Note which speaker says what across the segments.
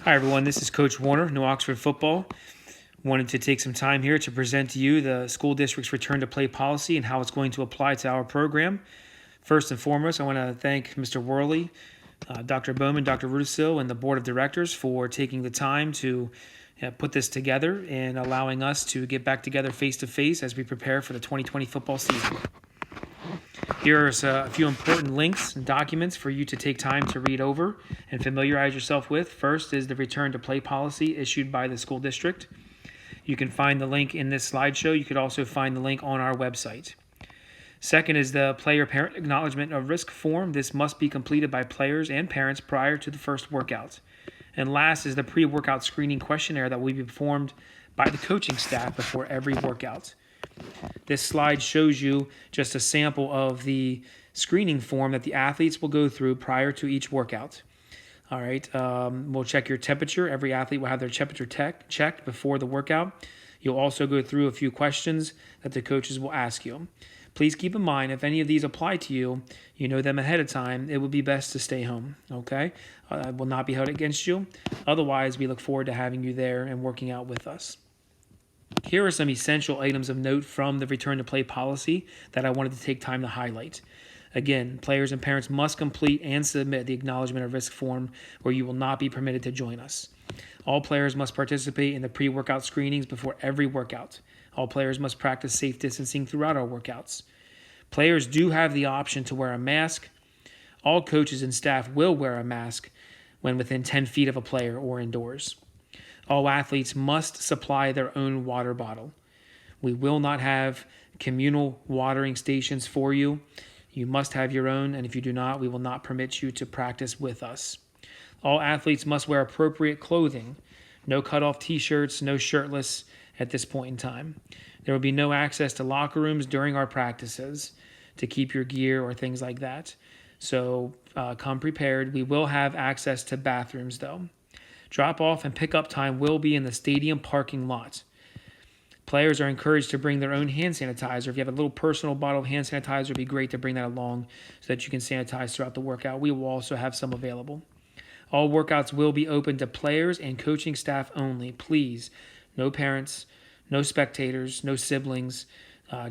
Speaker 1: Hi, everyone. This is Coach Warner, New Oxford Football. Wanted to take some time here to present to you the school district's return to play policy and how it's going to apply to our program. First and foremost, I want to thank Mr. Worley, Dr. Bowman, Dr. Rudisil, and the Board of Directors for taking the time to put this together and allowing us to get back together face-to-face as we prepare for the 2020 football season. Here are a few important links and documents for you to take time to read over and familiarize yourself with. First is the return to play policy issued by the school district. You can find the link in this slideshow. You could also find the link on our website. Second is the player-parent acknowledgement of risk form. This must be completed by players and parents prior to the first workout. And last is the pre-workout screening questionnaire that will be performed by the coaching staff before every workout. This slide shows you just a sample of the screening form that the athletes will go through prior to each workout. All right, we'll check your temperature. Every athlete will have their temperature checked before the workout. You'll also go through a few questions that the coaches will ask you. Please keep in mind, if any of these apply to you, you know them ahead of time, it would be best to stay home, okay? It will not be held against you. Otherwise, we look forward to having you there and working out with us. Here are some essential items of note from the return to play policy that I wanted to take time to highlight. Again, players and parents must complete and submit the acknowledgement of risk form, or you will not be permitted to join us. All players must participate in the pre-workout screenings before every workout. All players must practice safe distancing throughout our workouts. Players do have the option to wear a mask. All coaches and staff will wear a mask when within 10 feet of a player or indoors. All athletes must supply their own water bottle. We will not have communal watering stations for you. You must have your own, and if you do not, we will not permit you to practice with us. All athletes must wear appropriate clothing. No cutoff t-shirts, no shirtless at this point in time. There will be no access to locker rooms during our practices to keep your gear or things like that. So come prepared. We will have access to bathrooms, though. Drop-off and pickup time will be in the stadium parking lot. Players are encouraged to bring their own hand sanitizer. If you have a little personal bottle of hand sanitizer, it would be great to bring that along so that you can sanitize throughout the workout. We will also have some available. All workouts will be open to players and coaching staff only. Please, no parents, no spectators, no siblings,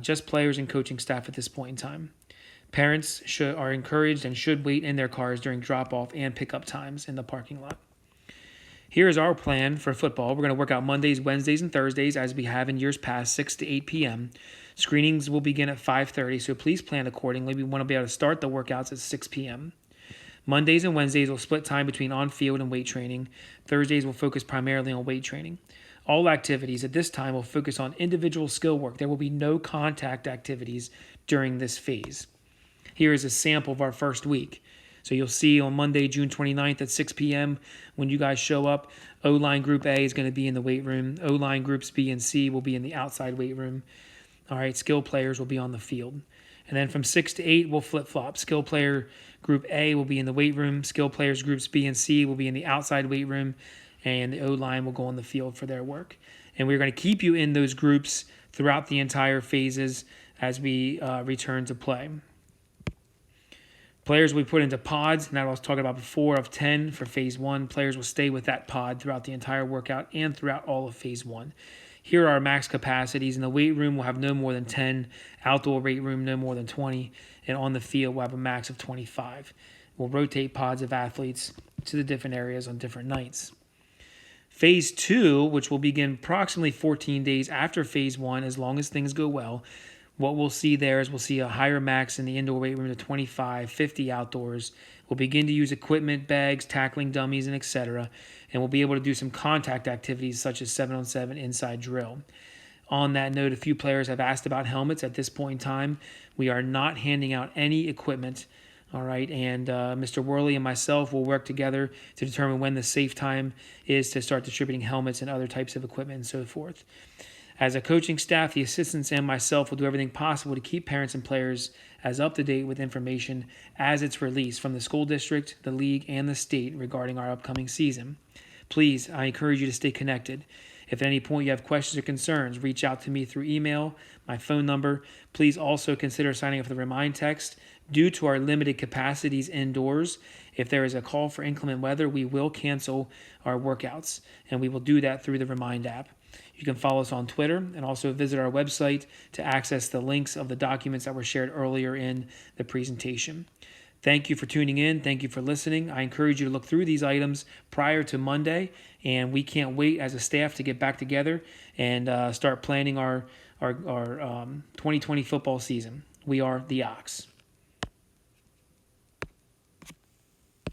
Speaker 1: just players and coaching staff at this point in time. Parents are encouraged and should wait in their cars during drop-off and pickup times in the parking lot. Here's our plan for football. We're going to work out Mondays, Wednesdays, and Thursdays as we have in years past, 6 to 8 p.m. Screenings will begin at 5:30, so please plan accordingly. We want to be able to start the workouts at 6 p.m. Mondays and Wednesdays will split time between on-field and weight training. Thursdays will focus primarily on weight training. All activities at this time will focus on individual skill work. There will be no contact activities during this phase. Here is a sample of our first week. So you'll see on Monday, June 29th at 6 p.m. when you guys show up, O-line Group A is going to be in the weight room. O-line Groups B and C will be in the outside weight room. All right, skill players will be on the field. And then from 6 to 8, we'll flip-flop. Skill player Group A will be in the weight room. Skill players Groups B and C will be in the outside weight room. And the O-line will go on the field for their work. And we're going to keep you in those groups throughout the entire phases as we return to play. Players will be put into pods, and that I was talking about before, of 10 for phase 1. Players will stay with that pod throughout the entire workout and throughout all of phase 1. Here are our max capacities. In the weight room, we'll have no more than 10. Outdoor weight room, no more than 20. And on the field, we'll have a max of 25. We'll rotate pods of athletes to the different areas on different nights. Phase 2, which will begin approximately 14 days after phase 1, as long as things go well. What we'll see there is we'll see a higher max in the indoor weight room to 25, 50 outdoors. We'll begin to use equipment, bags, tackling dummies, and etc. And we'll be able to do some contact activities such as 7-on-7 inside drill. On that note, a few players have asked about helmets at this point in time. We are not handing out any equipment, all right? And Mr. Worley and myself will work together to determine when the safe time is to start distributing helmets and other types of equipment and so forth. As a coaching staff, the assistants and myself will do everything possible to keep parents and players as up to date with information as it's released from the school district, the league, and the state regarding our upcoming season. Please, I encourage you to stay connected. If at any point you have questions or concerns, reach out to me through email, my phone number. Please also consider signing up for the Remind text. Due to our limited capacities indoors If there is a call for inclement weather, we will cancel our workouts, and we will do that through the Remind app. You can follow us on Twitter and also visit our website to access the links of the documents that were shared earlier in the presentation. Thank you for tuning in. Thank you for listening. I encourage you to look through these items prior to Monday, and we can't wait as a staff to get back together and start planning our 2020 football season. We are the Ox.